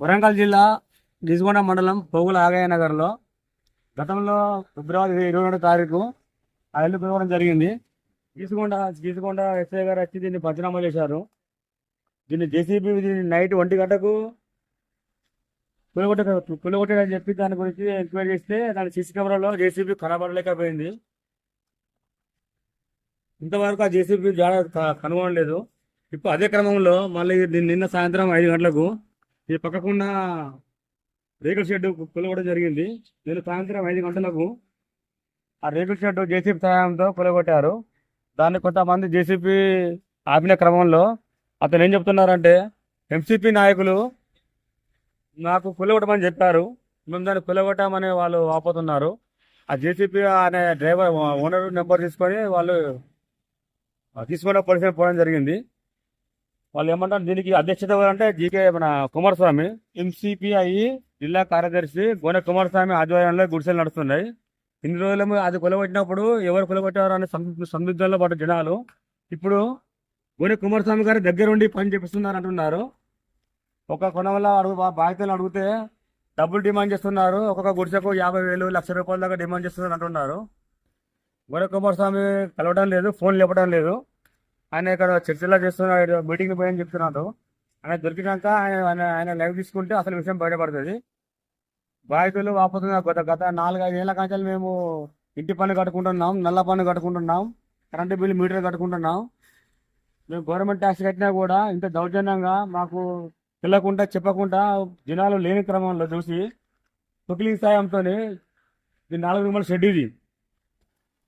వరంగల్ జిల్లా గిజిగొండ మండలం పోగుల ఆగయ్య నగర్లో గతంలో ఫిబ్రవరి 22వ తారీఖు ఆ ఇల్లు పిలవడం జరిగింది. గీసుగొండ గీసుగొండ ఎస్ఐ గారు వచ్చి దీన్ని పంచనామా చేశారు. దీన్ని జేసీబీ నైట్ 1 గంటకు కూలగొట్టాడని చెప్పి దాని గురించి ఎంక్వైరీ చేస్తే దాని సీసీ కెమెరాలో జేసీబీ కనబడలేకపోయింది. ఇంతవరకు ఆ జేసీబీ జాడ కనుగొనలేదు. ఇప్పుడు అదే క్రమంలో మళ్ళీ నిన్న సాయంత్రం 5 గంటలకు ఈ పక్కకున్న రేకుల షెడ్ కూలగొట్టడం జరిగింది. నేను సాయంత్రం 5 గంటలకు ఆ రేకుల షెడ్ జేసీబీ సహాయంతో కూలగొట్టారు. దాన్ని కొంతమంది జేసీబీ ఆపిన క్రమంలో అతను ఏం చెప్తున్నారంటే, ఎంసీపీ నాయకులు నాకు కూలగొట్టమని చెప్పారు, మేము దాన్ని కూలగొట్టామని వాళ్ళు ఆపోతున్నారు. ఆ జేసీబీ అనే డ్రైవర్ ఓనర్ నెంబర్ తీసుకొని వాళ్ళు తీసుకొని పోవడం జరిగింది. వాళ్ళు ఏమంటారు, దీనికి అధ్యక్షత అంటే జీకే మన కుమారస్వామి, ఎంసీపీఐ జిల్లా కార్యదర్శి గోనె కుమారస్వామి ఆధ్వర్యంలో గుడిసెలు నడుస్తున్నాయి. ఇన్ని రోజులు అది కొలగొట్టినప్పుడు ఎవరు కొలగొట్టారు అనే సందిగ్ధంలో పడ్డ జనాలు ఇప్పుడు గోనె కుమారస్వామి గారి దగ్గరుండి పని చేపిస్తున్నారు అంటున్నారు. ఒక కొనవల్ల బాధితులు అడిగితే డబ్బులు డిమాండ్ చేస్తున్నారు. ఒక్కొక్క గుడిసెకు 50,000 1,00,000 రూపాయల దాకా డిమాండ్ చేస్తున్నారు అంటున్నారు. గోనె కుమారస్వామి కలవడం లేదు, ఫోన్ లేపడం లేదు. ఆయన ఇక్కడ చర్చలా చేస్తున్నాడు, మీటింగ్ పోయని చెప్తున్నాడు. ఆయన దొరికినాక ఆయన లైవ్ తీసుకుంటే అసలు విషయం బయటపడుతుంది. బాధితులు వాపోతున్నారు. గత 4-5 ఏళ్ల కాంచాలు మేము ఇంటి పన్ను కట్టుకుంటున్నాం, నల్ల పన్ను కట్టుకుంటున్నాం, కరెంటు బిల్లు మీటర్ కట్టుకుంటున్నాం. మేము గవర్నమెంట్ ట్యాక్స్ కట్టినా కూడా ఇంత దౌర్జన్యంగా మాకు తెలియకుండా చెప్పకుండా జనాలు లేని క్రమంలో చూసి తొకిలీ సాయంతో 4 రూపాయల షెడ్ ఇది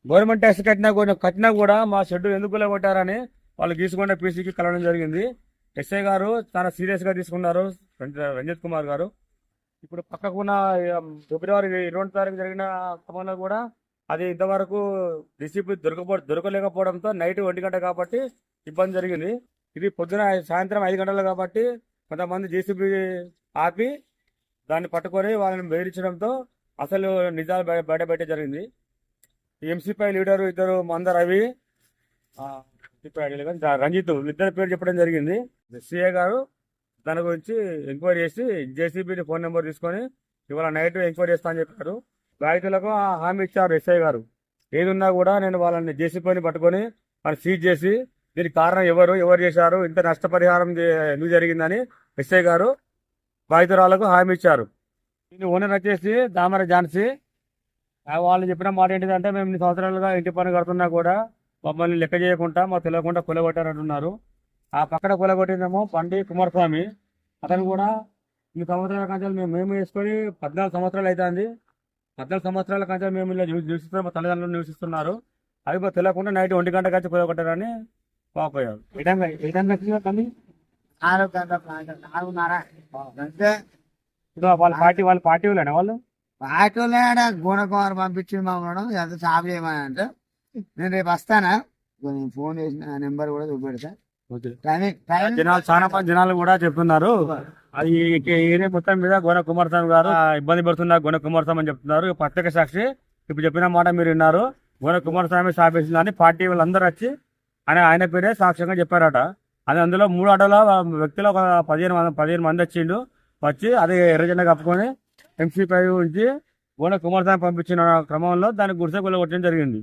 గవర్నమెంట్ ట్యాక్స్ కట్టినా కూడా మా షెడ్ ఎందుకు కొట్టారని వాళ్ళు గీసుకొండ పీసీకి కలవడం జరిగింది. ఎస్ఐ గారు చాలా సీరియస్గా తీసుకున్నారు, రంజిత్ కుమార్ గారు. ఇప్పుడు పక్కకున్న ఫిబ్రవరి 20వ తారీఖు జరిగిన క్రమంలో కూడా అది ఇంతవరకు రిసిప్ట్ దొరకలేకపోవడంతో నైట్ 1 గంట కాబట్టి ఇబ్బంది జరిగింది. ఇది పొద్దున సాయంత్రం 5 గంటలు కాబట్టి కొంతమంది జేసీబీ ఆపి దాన్ని పట్టుకొని వాళ్ళని బెదిరించడంతో అసలు నిజాలు బయటపెట్టే జరిగింది. ఎంసీపై లీడరు ఇద్దరు మంద రవి, రంజిత్ ఇద్దరు పేరు చెప్పడం జరిగింది. సిఏ గారు దాని గురించి ఎంక్వైరీ చేసి జేసీబీ ఫోన్ నెంబర్ తీసుకొని ఇవాళ నైట్ ఎంక్వైరీ చేస్తా అని చెప్పారు. బాధితులకు హామీ ఇచ్చారు ఎస్ఐ గారు, ఏది ఉన్నా కూడా నేను వాళ్ళని జేసీబీని పట్టుకొని వాళ్ళని సీజ్ చేసి దీనికి కారణం ఎవరు చేశారు, ఇంత నష్టపరిహారం ఎందుకు జరిగిందని ఎస్ఐ గారు బాధితురాలకు హామీ ఇచ్చారు. దీని ఓనర్ వచ్చేసి దామర ఝాన్సీ. వాళ్ళు చెప్పిన మాట ఏంటిదంటే, మేము 2 సంవత్సరాలుగా ఇంటి పన్ను కడుతున్నా కూడా మమ్మల్ని లెక్క చేయకుండా మాకు తెలియకుండా కొలగొట్టారంటున్నారు. ఆ పక్కన కొలగొట్టిందేమో బండి కుమారస్వామి. అతను కూడా 2 సంవత్సరాల కంచాలు మేము వేసుకొని 14 సంవత్సరాలు అవుతుంది. 14 సంవత్సరాల కంచాలు మేము ఇలా నివసిస్తున్నాం, మా తల్లిదండ్రులు నివసిస్తున్నారు. అది మాకు తెలియకుండా నైట్ 1 గంట కంచి కొలగొట్టారని పాపోయారు. వాళ్ళ పార్టీ వాళ్ళేనా వాళ్ళు పాటోలే గుణకుమార్ పంపించింది మమ్మల్ని ఎంత సాగు చేయమని అంటే, నేను రేపు వస్తానా, ఫోన్ చేసిన నెంబర్ కూడా చూపెడతా. జనాలు చాలా మంది జనాలు కూడా చెప్తున్నారు, అది ఏరియా మొత్తం మీద గోనె కుమారస్వామి గారు ఇబ్బంది పడుతున్నారు. గోనె కుమారస్వామి అని చెప్తున్నారు. ప్రత్యేక సాక్షి ఇప్పుడు చెప్పిన మాట మీరు విన్నారు. గోనె కుమారస్వామి సాపేసిందని పార్టీ వాళ్ళందరూ వచ్చి ఆయన పేరే సాక్ష్యంగా చెప్పారట. అది అందులో 3 ఆటోల వ్యక్తులు ఒక 15 మంది వచ్చి అదే ఎర్రజెండా కప్పుకొని ఎంసీపై ఉంచి గోనె కుమారస్వామి పంపించిన క్రమంలో దాన్ని గుడిసె కొట్టడం జరిగింది.